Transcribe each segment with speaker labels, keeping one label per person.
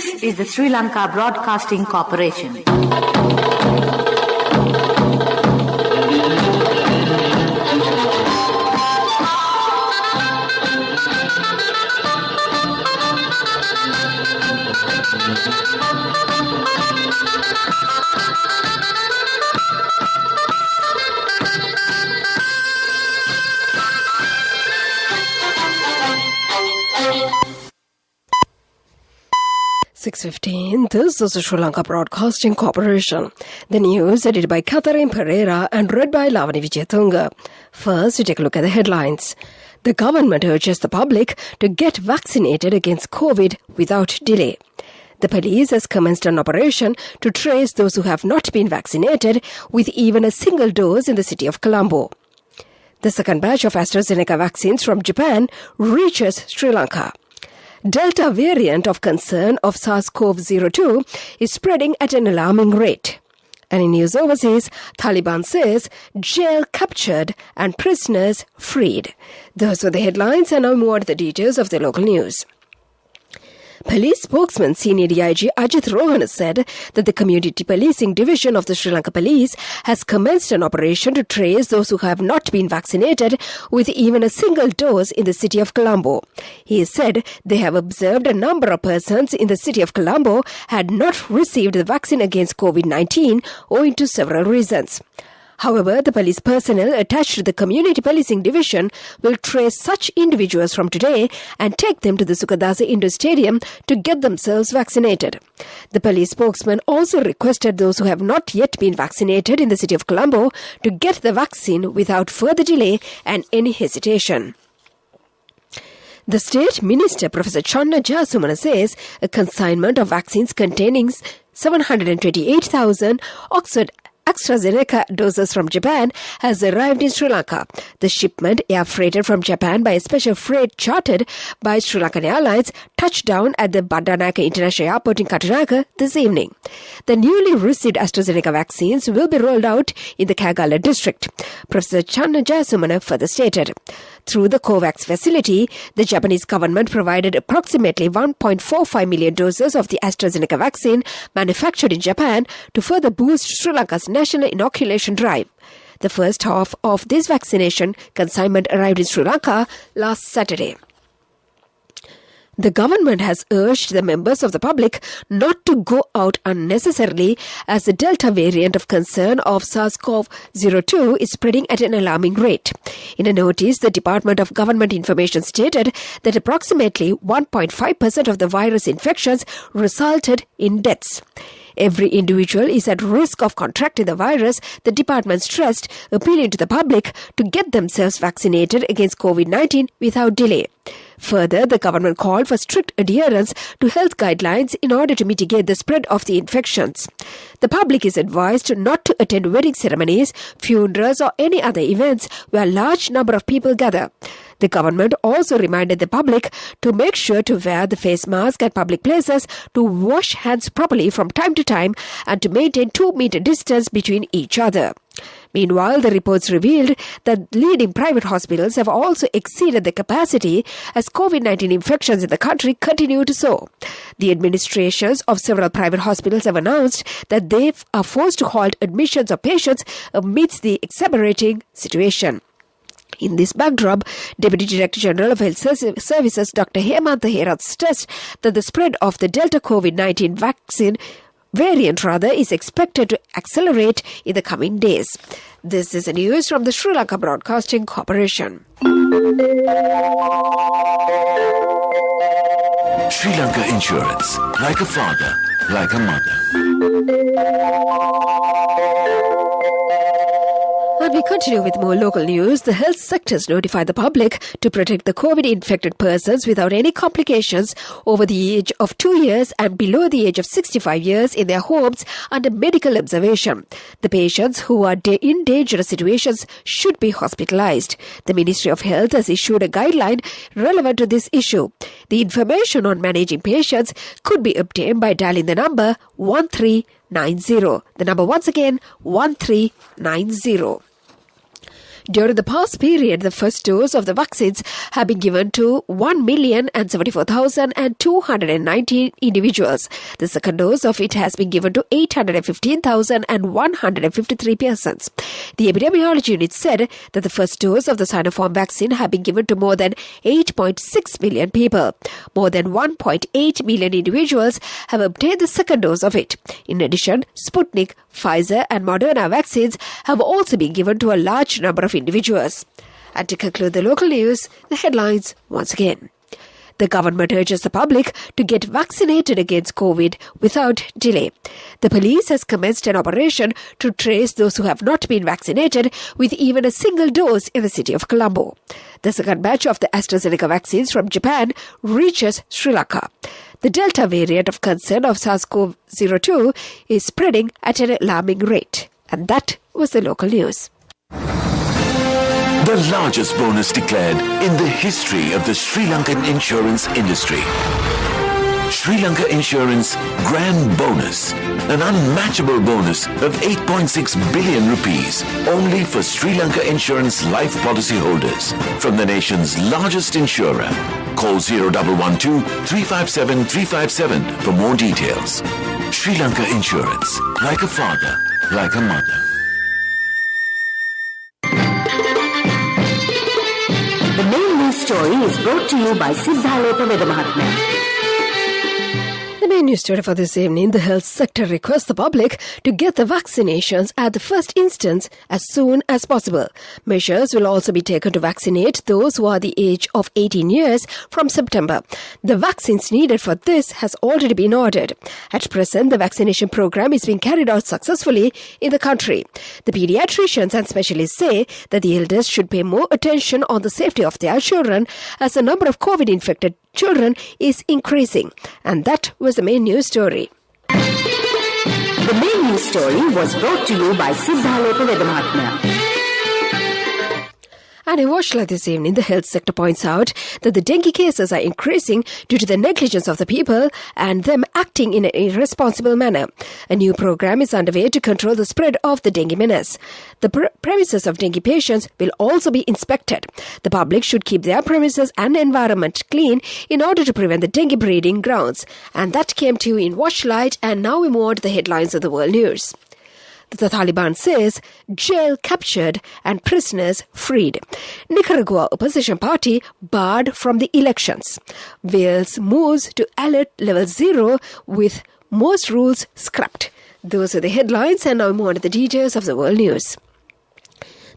Speaker 1: This is the Sri Lanka Broadcasting Corporation.
Speaker 2: This is the Sri Lanka Broadcasting Corporation. The news edited by Catherine Pereira and read by Lavani Vijayatunga. First, we take a look at the headlines. The government urges the public to get vaccinated against COVID without delay. The police has commenced an operation to trace those who have not been vaccinated with even a single dose in the city of Colombo. The second batch of AstraZeneca vaccines from Japan reaches Sri Lanka. Delta variant of concern of SARS-CoV-2 is spreading at an alarming rate. And in news overseas, Taliban says jail captured and prisoners freed. Those were the headlines, and now more to the details of the local news. Police spokesman Senior DIG Ajit Rohan said that the Community Policing Division of the Sri Lanka Police has commenced an operation to trace those who have not been vaccinated with even a single dose in the city of Colombo. He said they have observed a number of persons in the city of Colombo had not received the vaccine against COVID-19 owing to several reasons. However, the police personnel attached to the Community Policing Division will trace such individuals from today and take them to the Sukadasa Indoor Stadium to get themselves vaccinated. The police spokesman also requested those who have not yet been vaccinated in the city of Colombo to get the vaccine without further delay and any hesitation. The State Minister, Professor Channa Jayasumana, says a consignment of vaccines containing 728,000 Oxford AstraZeneca doses from Japan has arrived in Sri Lanka. The shipment, air freighted from Japan by a special freight chartered by Sri Lankan Airlines, touched down at the Bandanaka International Airport in Katunaka this evening. The newly received AstraZeneca vaccines will be rolled out in the Kagala district. Professor Channa Jayasumana further stated. Through the COVAX facility, the Japanese government provided approximately 1.45 million doses of the AstraZeneca vaccine manufactured in Japan to further boost Sri Lanka's national inoculation drive. The first half of this vaccination consignment arrived in Sri Lanka last Saturday. The government has urged the members of the public not to go out unnecessarily as the Delta variant of concern of SARS-CoV-2 is spreading at an alarming rate. In a notice, the Department of Government Information stated that approximately 1.5% of the virus infections resulted in deaths. Every individual is at risk of contracting the virus, the department stressed, appealing to the public to get themselves vaccinated against COVID-19 without delay. Further, the government called for strict adherence to health guidelines in order to mitigate the spread of the infections. The public is advised not to attend wedding ceremonies, funerals, or any other events where a large number of people gather. The government also reminded the public to make sure to wear the face mask at public places, to wash hands properly from time to time, and to maintain 2-meter distance between each other. Meanwhile, the reports revealed that leading private hospitals have also exceeded their capacity as COVID-19 infections in the country continue to soar. The administrations of several private hospitals have announced that they are forced to halt admissions of patients amidst the exacerbating situation. In this backdrop, Deputy Director General of Health Services Dr. Hemantha Herath stressed that the spread of the Delta COVID-19 variant is expected to accelerate in the coming days. This is the news from the Sri Lanka Broadcasting Corporation.
Speaker 3: Sri Lanka Insurance, like a father, like a mother.
Speaker 2: And we continue with more local news. The health sectors notify the public to protect the COVID-infected persons without any complications over the age of 2 years and below the age of 65 years in their homes under medical observation. The patients who are in dangerous situations should be hospitalized. The Ministry of Health has issued a guideline relevant to this issue. The information on managing patients could be obtained by dialing the number 1390. The number once again, 1390. During the past period, the first dose of the vaccines have been given to 1,074,219 individuals. The second dose of it has been given to 815,153 persons. The epidemiology unit said that the first dose of the Sinopharm vaccine have been given to more than 8.6 million people. More than 1.8 million individuals have obtained the second dose of it. In addition, Sputnik, Pfizer and Moderna vaccines have also been given to a large number of individuals. And to conclude the local news, the headlines once again. The government urges the public to get vaccinated against COVID without delay. The police has commenced an operation to trace those who have not been vaccinated with even a single dose in the city of Colombo. The second batch of the AstraZeneca vaccines from Japan reaches Sri Lanka. The Delta variant of concern of SARS-CoV-2 is spreading at an alarming rate. And that was the local news.
Speaker 3: The largest bonus declared in the history of the Sri Lankan insurance industry. Sri Lanka Insurance Grand Bonus, an unmatchable bonus of 8.6 billion rupees only for Sri Lanka Insurance life policy holders from the nation's largest insurer. Call 0112-357-357 for more details. Sri Lanka Insurance, like a father, like a mother.
Speaker 1: The main news story is brought to you by Siddhaloka Vedamahatmya.
Speaker 2: The main news story for this evening, the health sector requests the public to get the vaccinations at the first instance as soon as possible. Measures will also be taken to vaccinate those who are the age of 18 years from September. The vaccines needed for this has already been ordered. At present, the vaccination program is being carried out successfully in the country. The pediatricians and specialists say that the elders should pay more attention on the safety of their children as the number of COVID-infected children is increasing. And that was the main news story.
Speaker 1: The main news story was brought to you by Siddhaloka Vedamahatmya.
Speaker 2: And in Washington this evening, the health sector points out that the dengue cases are increasing due to the negligence of the people and them acting in an irresponsible manner. A new program is underway to control the spread of the dengue menace. The premises of dengue patients will also be inspected. The public should keep their premises and environment clean in order to prevent the dengue breeding grounds. And that came to you in Watchlight, and now we move on to the headlines of the world news. The Taliban says jail captured and prisoners freed. Nicaragua opposition party barred from the elections. Wales moves to alert level 0 with most rules scrapped. Those are the headlines, and now more to the details of the world news.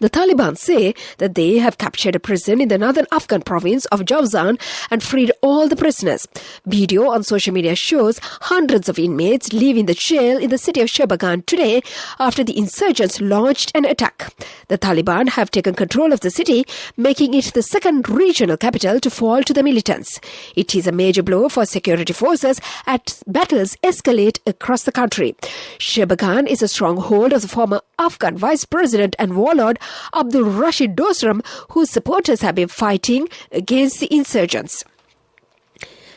Speaker 2: The Taliban say that they have captured a prison in the northern Afghan province of Jawzan and freed all the prisoners. Video on social media shows hundreds of inmates leaving the jail in the city of Shebagan today after the insurgents launched an attack. The Taliban have taken control of the city, making it the second regional capital to fall to the militants. It is a major blow for security forces as battles escalate across the country. Shebagan is a stronghold of the former Afghan vice president and warlord Abdul Rashid Dostum, whose supporters have been fighting against the insurgents.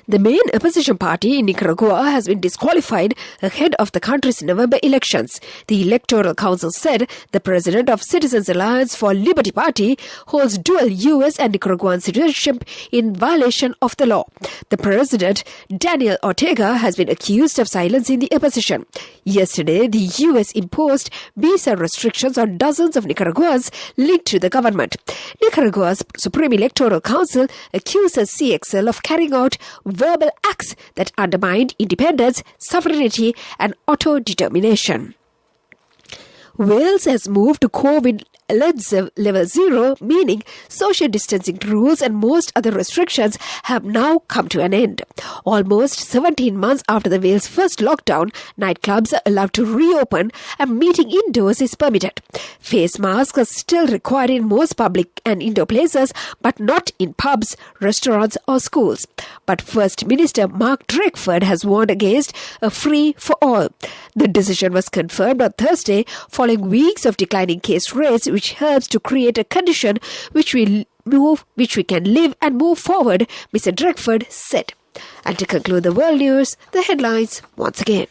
Speaker 2: The main opposition party in Nicaragua has been disqualified ahead of the country's November elections. The Electoral Council said the president of Citizens Alliance for Liberty Party holds dual U.S. and Nicaraguan citizenship in violation of the law. The president, Daniel Ortega, has been accused of silencing the opposition. Yesterday, the U.S. imposed visa restrictions on dozens of Nicaraguans linked to the government. Nicaragua's Supreme Electoral Council accuses CXL of carrying out verbal acts that undermined independence, sovereignty, and auto-determination. Wales has moved to COVID level 0, meaning social distancing rules and most other restrictions have now come to an end. Almost 17 months after the Wales first lockdown, nightclubs are allowed to reopen and meeting indoors is permitted. Face masks are still required in most public and indoor places, but not in pubs, restaurants or schools. But First Minister Mark Drakeford has warned against a free for all. The decision was confirmed on Thursday following weeks of declining case rates, which helps to create a condition which we can live and move forward, Mr. Drakeford said. And to conclude the world news, the headlines once again.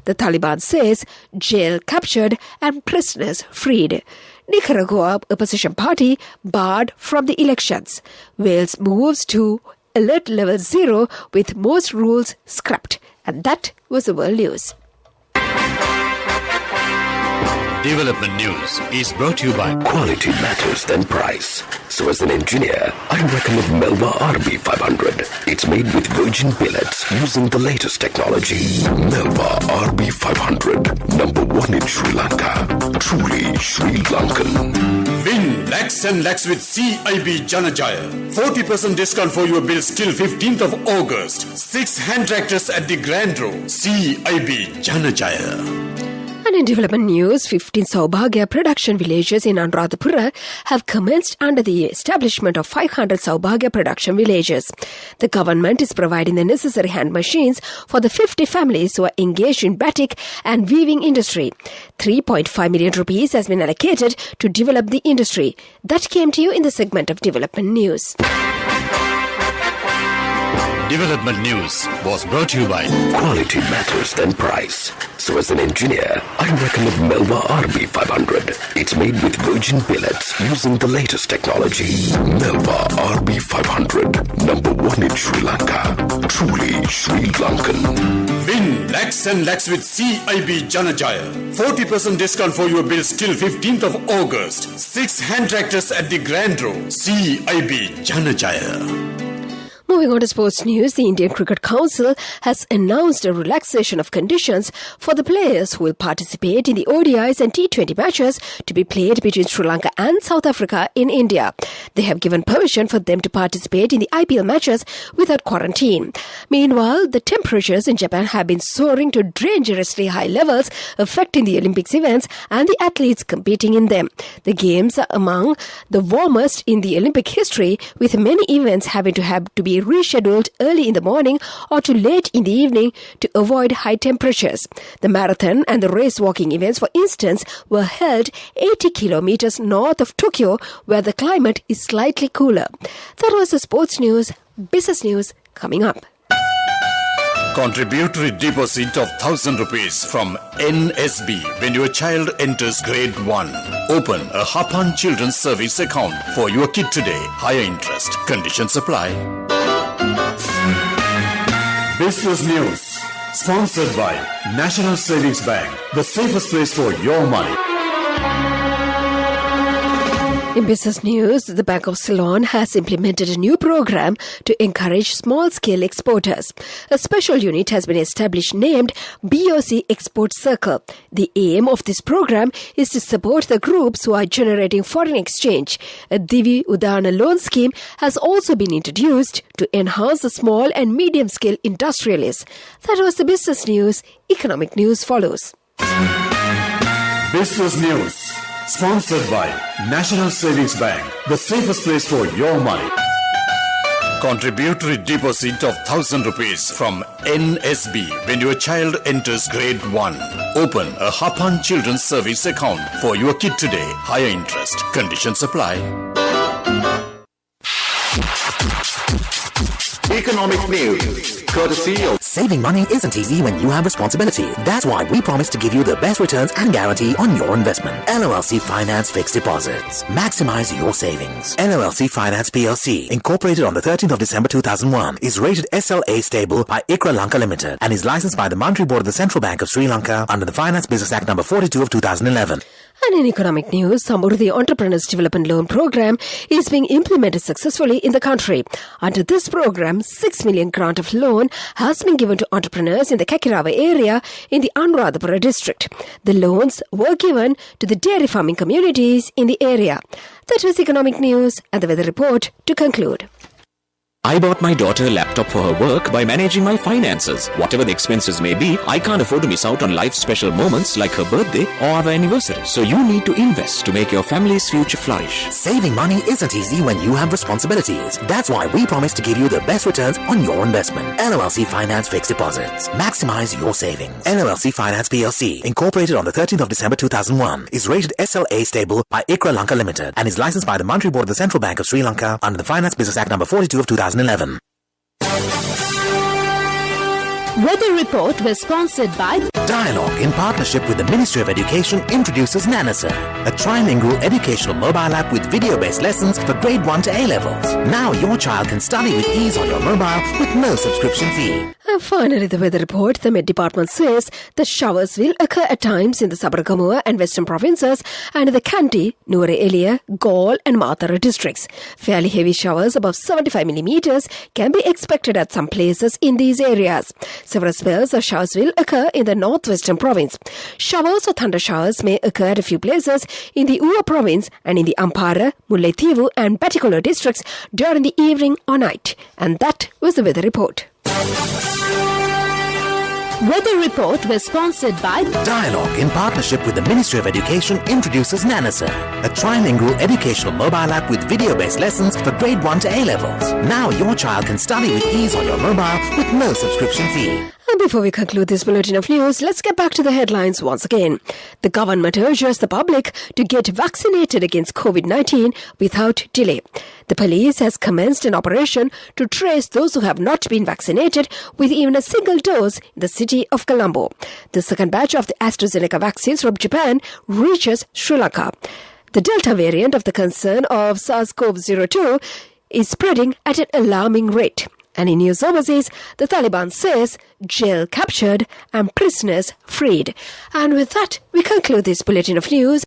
Speaker 2: The Taliban says jail captured and prisoners freed. Nicaragua opposition party barred from the elections. Wales moves to alert level 0 with most rules scrapped. And that was the world news.
Speaker 4: Development News is brought to you by
Speaker 5: Quality matters than price. So as an engineer, I recommend Melba RB500. It's made with virgin billets using the latest technology. Melba RB500, #1 in Sri Lanka. Truly Sri Lankan.
Speaker 6: Win lakhs and lakhs with CIB Janajaya. 40% discount for your bills till 15th of August. 6 hand tractors at the Grand Row. CIB Janajaya.
Speaker 2: And in development news, 15 Saubhagya production villages in Anuradhapura have commenced under the establishment of 500 Saubhagya production villages. The government is providing the necessary hand machines for the 50 families who are engaged in batik and weaving industry. 3.5 million rupees has been allocated to develop the industry. That came to you in the segment of development news.
Speaker 4: Development News was brought to you by
Speaker 5: Quality matters than price. So as an engineer, I recommend Melba RB500. It's made with virgin billets using the latest technology. Melba RB500, #1 in Sri Lanka. Truly Sri Lankan.
Speaker 6: Win lakhs and lakhs with CIB Janajaya. 40% discount for your bills till 15th of August. 6 hand tractors at the Grand Row. CIB Janajaya.
Speaker 2: Moving on to sports news, the Indian Cricket Council has announced a relaxation of conditions for the players who will participate in the ODIs and T20 matches to be played between Sri Lanka and South Africa in India. They have given permission for them to participate in the IPL matches without quarantine. Meanwhile, the temperatures in Japan have been soaring to dangerously high levels, affecting the Olympics events and the athletes competing in them. The games are among the warmest in the Olympic history, with many events having to be rescheduled early in the morning or to late in the evening to avoid high temperatures. The marathon and the race walking events, for instance, were held 80 kilometers north of Tokyo, where the climate is slightly cooler. That was the sports news. Business news coming up.
Speaker 6: Contributory deposit of 1,000 rupees from NSB when your child enters grade 1. Open a Hapan Children's Service account for your kid today. Higher interest. Conditions apply. Business News. Sponsored by National Savings Bank. The safest place for your money.
Speaker 2: In business news, the Bank of Ceylon has implemented a new program to encourage small-scale exporters. A special unit has been established named BOC Export Circle. The aim of this program is to support the groups who are generating foreign exchange. A Divi Udana loan scheme has also been introduced to enhance the small and medium-scale industrialists. That was the business news. Economic news follows.
Speaker 6: Business News. Sponsored by National Savings Bank. The safest place for your money. Contributory deposit of 1,000 rupees from NSB when your child enters grade 1. Open a Hapan Children's Service account for your kid today. Higher interest. Conditions apply.
Speaker 7: Economic news, courtesy of
Speaker 8: Saving money isn't easy when you have responsibility. That's why we promise to give you the best returns and guarantee on your investment. NLLC Finance Fixed Deposits. Maximize your savings. NLLC Finance PLC, incorporated on the 13th of December 2001, is rated SLA stable by ICRA Lanka Limited and is licensed by the Monetary Board of the Central Bank of Sri Lanka under the Finance Business Act number 42 of 2011.
Speaker 2: And in economic news, Samruddhi Entrepreneurs Development Loan Program is being implemented successfully in the country. Under this program, 6 million grant of loan has been given to entrepreneurs in the Kakirawa area in the Anuradhapura district. The loans were given to the dairy farming communities in the area. That was economic news and the weather report to conclude.
Speaker 9: I bought my daughter a laptop for her work by managing my finances. Whatever the expenses may be, I can't afford to miss out on life's special moments like her birthday or our anniversary. So you need to invest to make your family's future flourish.
Speaker 8: Saving money isn't easy when you have responsibilities. That's why we promise to give you the best returns on your investment. NLLC Finance Fixed Deposits. Maximize your savings. NLLC Finance PLC, incorporated on the 13th of December 2001, is rated SLA stable by ICRA Lanka Limited and is licensed by the Monetary Board of the Central Bank of Sri Lanka under the Finance Business Act number 42 of 2011.
Speaker 1: Weather report was sponsored by
Speaker 8: Dialogue, in partnership with the Ministry of Education, introduces Nanasa, a trilingual educational mobile app with video-based lessons for grade 1 to A-levels. Now your child can study with ease on your mobile with no subscription fee.
Speaker 2: And finally, the weather report. The Met Department says the showers will occur at times in the Sabaragamuwa and Western provinces and in the Kandy, Nuwara Eliya, Galle and Matara districts. Fairly heavy showers above 75 millimeters can be expected at some places in these areas. Several spells of showers will occur in the northwestern province. Showers or thunder showers may occur at a few places in the Ua province and in the Ampara, Mullaitivu and Batticaloa districts during the evening or night. And that was the weather report.
Speaker 1: Weather report was sponsored by
Speaker 8: Dialogue, in partnership with the Ministry of Education, introduces Nanasa, a trilingual educational mobile app with video-based lessons for grade 1 to A-levels. Now your child can study with ease on your mobile with no subscription fee.
Speaker 2: And before we conclude this bulletin of news, let's get back to the headlines once again. The government urges the public to get vaccinated against COVID-19 without delay. The police has commenced an operation to trace those who have not been vaccinated with even a single dose in the city of Colombo. The second batch of the AstraZeneca vaccines from Japan reaches Sri Lanka. The Delta variant of the concern of SARS-CoV-2 is spreading at an alarming rate. And in news overseas, the Taliban says jail captured and prisoners freed. And with that, we conclude this bulletin of news.